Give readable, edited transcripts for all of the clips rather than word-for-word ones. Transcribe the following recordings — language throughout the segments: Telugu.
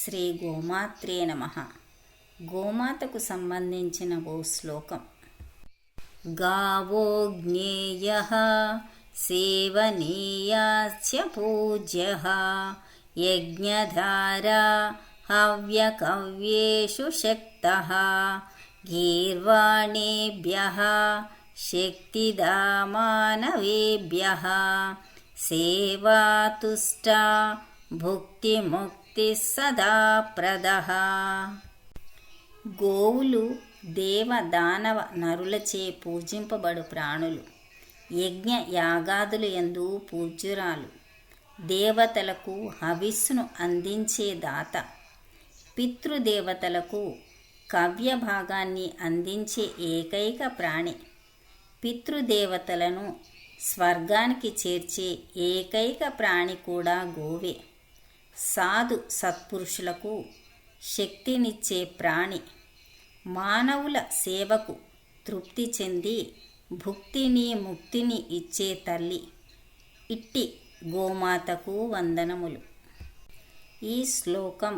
శ్రీ గోమాత్రే నమః. గోమాతకు సంబంధించిన ఓ శ్లోకం. గావో జ్ఞేయః సేవనీయాశ్చ పూజ్యః యజ్ఞధారా హవ్యకవ్యేషు శక్తః గీర్వాణేభ్యః శక్తిదా మానవేభ్యః సేవాతుష్టా భుక్తిముక్తి సదా ప్రదః. గోవులు దేవ దానవ నరులచే పూజింపబడు ప్రాణులు. యజ్ఞ యాగాదులు యందు పూజ్యురాలు. దేవతలకు హవిస్సును అందించే దాత. పితృదేవతలకు కవ్య భాగాన్ని అందించే ఏకైక ప్రాణి. పితృదేవతలను స్వర్గానికి చేర్చే ఏకైక ప్రాణి కూడా గోవే. సాధు సత్పురుషులకు శక్తినిచ్చే ప్రాణి. మానవుల సేవకు తృప్తి చెంది భుక్తిని ముక్తిని ఇచ్చే తల్లి. ఇట్టి గోమాతకు వందనములు. ఈ శ్లోకం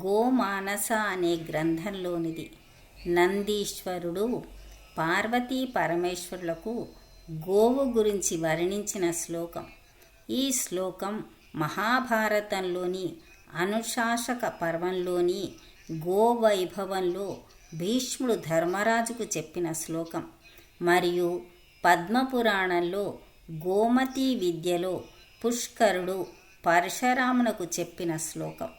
గోమానస అనే గ్రంథంలోనిది. నందీశ్వరుడు పార్వతీ పరమేశ్వరులకు గోవు గురించి వర్ణించిన శ్లోకం. ఈ శ్లోకం మహాభారతంలోని అనుశాసక పర్వంలోని గోవైభవంలో భీష్ముడు ధర్మరాజుకు చెప్పిన శ్లోకం మరియు పద్మపురాణంలో గోమతీ విద్యలో పుష్కరుడు పరశురామునకు చెప్పిన శ్లోకం.